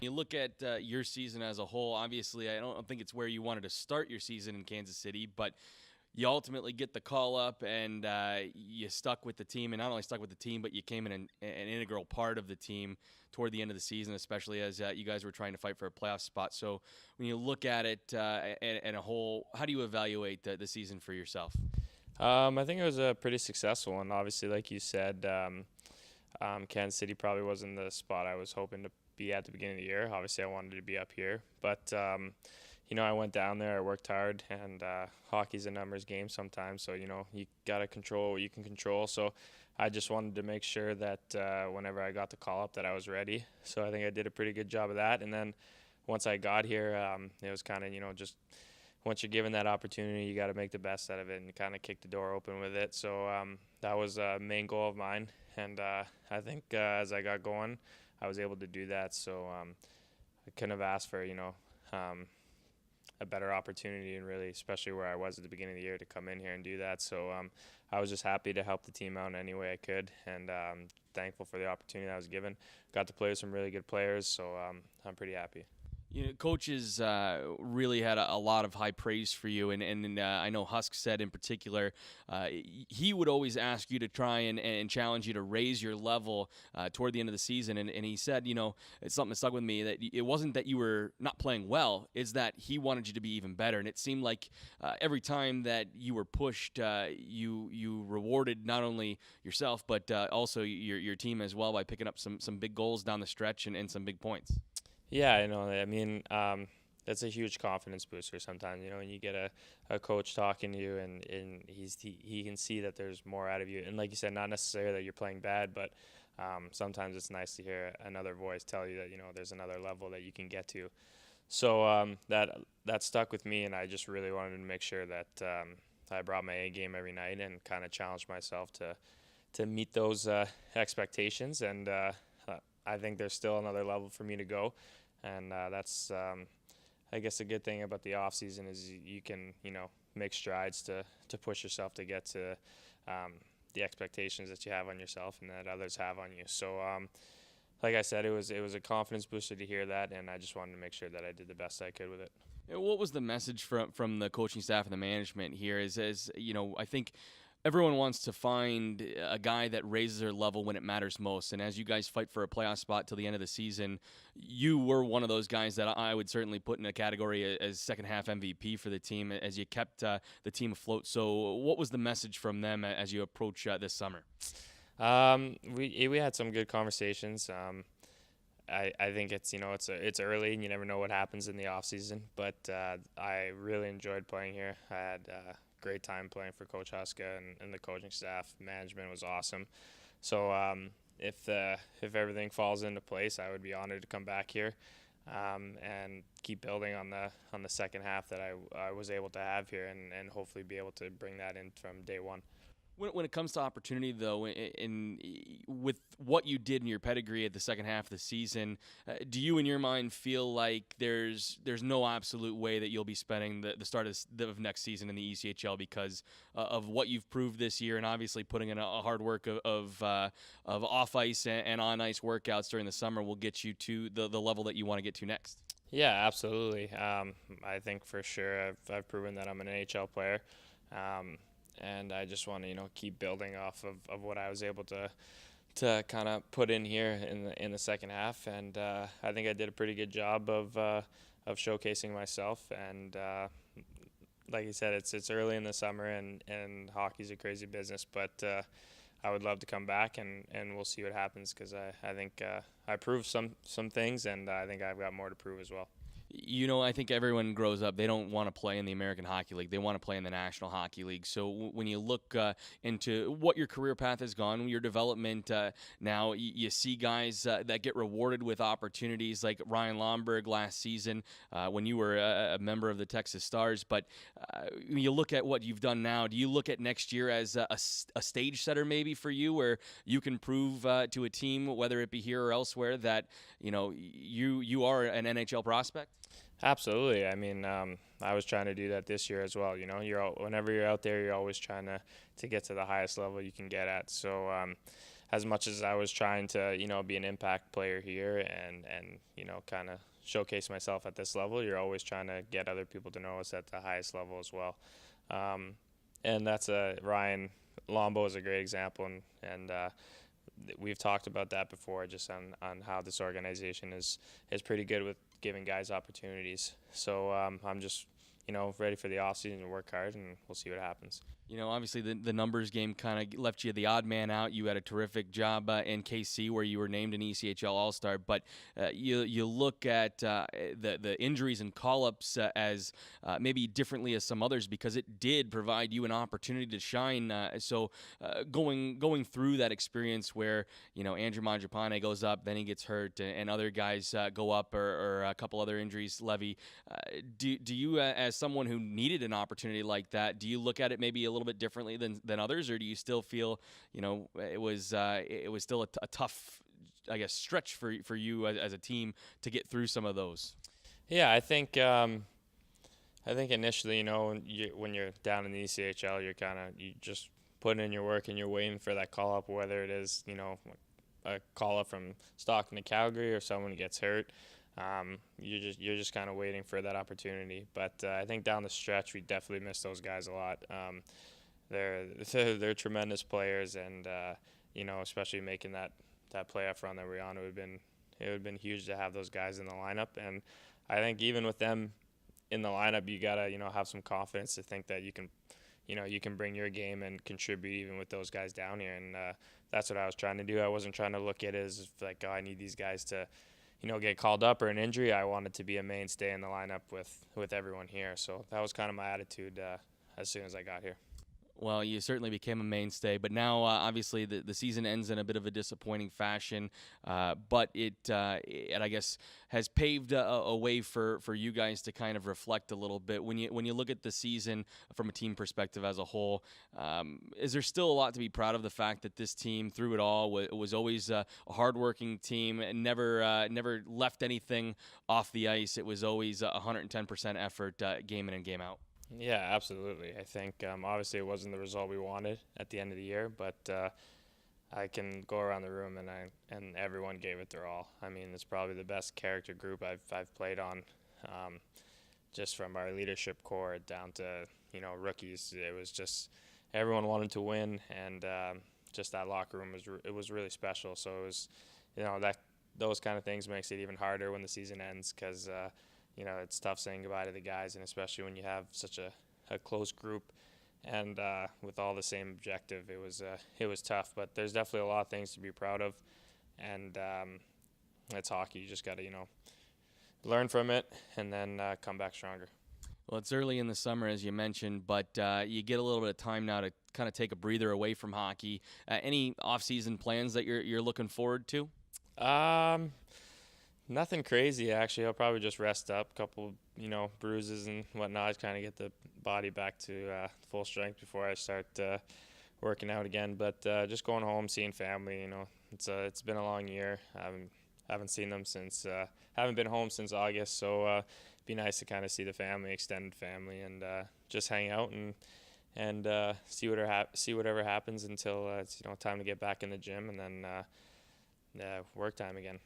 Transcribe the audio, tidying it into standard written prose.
You look at your season as a whole. Obviously, I don't think it's where you wanted to start your season in Kansas City, but you ultimately get the call up and you stuck with the team, and not only stuck with the team, but you came in an integral part of the team toward the end of the season, especially as you guys were trying to fight for a playoff spot. So when you look at it in a whole, how do you evaluate the season for yourself? I think it was a pretty successful one. Obviously, like you said, Kansas City probably wasn't the spot I was hoping to be at the beginning of the year. Obviously, I wanted to be up here, but I went down there, I worked hard, and hockey's a numbers game sometimes, so you got to control what you can control. So I just wanted to make sure that whenever I got the call up that I was ready. So I think I did a pretty good job of that. And then once I got here, it was kind of, just once you're given that opportunity, you got to make the best out of it and kind of kick the door open with it. So that was a main goal of mine. And I think as I got going, I was able to do that. So I couldn't have asked for, a better opportunity, and really, especially where I was at the beginning of the year, to come in here and do that. So I was just happy to help the team out in any way I could, and thankful for the opportunity I was given. Got to play with some really good players, so I'm pretty happy. Coaches really had a lot of high praise for you, and I know Husk said in particular he would always ask you to try and challenge you to raise your level toward the end of the season, and he said, it's something that stuck with me, that it wasn't that you were not playing well, it's that he wanted you to be even better, and it seemed like every time that you were pushed, you rewarded not only yourself but also your team as well by picking up some big goals down the stretch and some big points. Yeah, I know. I mean, that's a huge confidence booster sometimes, when you get a coach talking to you and he can see that there's more out of you. And like you said, not necessarily that you're playing bad, but sometimes it's nice to hear another voice tell you that, there's another level that you can get to. So that stuck with me, and I just really wanted to make sure that I brought my A game every night and kind of challenged myself to meet those expectations. And I think there's still another level for me to go. And that's, I guess, a good thing about the off season is you can, make strides to push yourself to get to the expectations that you have on yourself and that others have on you. So, like I said, it was a confidence booster to hear that, and I just wanted to make sure that I did the best I could with it. What was the message from the coaching staff and the management here? I think everyone wants to find a guy that raises their level when it matters most. And as you guys fight for a playoff spot till the end of the season, you were one of those guys that I would certainly put in a category as second half MVP for the team as you kept the team afloat. So what was the message from them as you approach this summer? We had some good conversations. I think it's early and you never know what happens in the off season, but I really enjoyed playing here. I had great time playing for Coach Huska and the coaching staff. Management was awesome. So if everything falls into place, I would be honored to come back here and keep building on the second half that I was able to have here, and hopefully be able to bring that in from day one. When it comes to opportunity, though, with what you did in your pedigree at the second half of the season, do you, in your mind, feel like there's no absolute way that you'll be spending the start of next season in the ECHL because of what you've proved this year, and obviously putting in a hard work of off ice and on ice workouts during the summer will get you to the level that you want to get to next? Yeah, absolutely. I think for sure I've proven that I'm an NHL player. And I just want to, keep building off of what I was able to kind of put in here in the second half. And I think I did a pretty good job of showcasing myself. And like you said, it's early in the summer, and hockey's a crazy business. But I would love to come back, and we'll see what happens, because I think I proved some things, and I think I've got more to prove as well. I think everyone grows up, they don't want to play in the American Hockey League. They want to play in the National Hockey League. So when you look into what your career path has gone, your development, now you see guys that get rewarded with opportunities like Ryan Lomberg last season when you were a member of the Texas Stars. But when you look at what you've done now, do you look at next year as a stage setter maybe for you, where you can prove to a team, whether it be here or elsewhere, that you are an NHL prospect? Absolutely. I mean, I was trying to do that this year as well. Whenever you're out there, you're always trying to get to the highest level you can get at. So as much as I was trying to, be an impact player here and kind of showcase myself at this level, you're always trying to get other people to know us at the highest level as well. And that's Ryan Lombo is a great example, and we've talked about that before, just on how this organization is pretty good with giving guys opportunities. So I'm just ready for the offseason to work hard, and we'll see what happens. Obviously the numbers game kind of left you the odd man out. You had a terrific job in KC where you were named an ECHL All-Star, but you look at the injuries and call-ups as maybe differently as some others, because it did provide you an opportunity to shine. So going through that experience where Andrew Mangiapane goes up, then he gets hurt, and other guys go up, or a couple other injuries, Levy. Do you, as someone who needed an opportunity like that, do you look at it maybe a little bit differently than others, or do you still feel it was still a tough, I guess, stretch for you as a team to get through some of those? Yeah, I think initially, when you're down in the ECHL, you just putting in your work and you're waiting for that call up, whether it is a call up from Stockton to Calgary or someone gets hurt. You're just kind of waiting for that opportunity. But I think down the stretch, we definitely miss those guys a lot. They're tremendous players, and especially making that playoff run that we're on, it would have been huge to have those guys in the lineup. And I think even with them in the lineup, you gotta have some confidence to think that you can bring your game and contribute even with those guys down here. And that's what I was trying to do. I wasn't trying to look at it as like, I need these guys to get called up or an injury. I wanted to be a mainstay in the lineup with everyone here. So that was kind of my attitude as soon as I got here. Well, you certainly became a mainstay, but now obviously the season ends in a bit of a disappointing fashion. But it I guess has paved a way for you guys to kind of reflect a little bit. When you look at the season from a team perspective as a whole, is there still a lot to be proud of? The fact that this team, through it all, was always a hardworking team and never left anything off the ice. It was always 110% effort, game in and game out. Yeah, absolutely. I think obviously it wasn't the result we wanted at the end of the year, but I can go around the room and everyone gave it their all. I mean, it's probably the best character group I've played on, just from our leadership core down to rookies. It was just everyone wanted to win, and just that locker room was really special. So it was that those kind of things makes it even harder when the season ends, because it's tough saying goodbye to the guys, and especially when you have such a close group and with all the same objective, it was tough. But there's definitely a lot of things to be proud of, and it's hockey. You just got to learn from it and then come back stronger. Well, it's early in the summer, as you mentioned, but you get a little bit of time now to kind of take a breather away from hockey. Any off-season plans that you're looking forward to? Nothing crazy, actually. I'll probably just rest up, a couple, bruises and whatnot, kind of get the body back to full strength before I start working out again. But just going home, seeing family. It's been a long year. I haven't seen them since haven't been home since August. So it'd be nice to kind of see the family, extended family, and just hang out and see whatever happens until it's time to get back in the gym, and then work time again.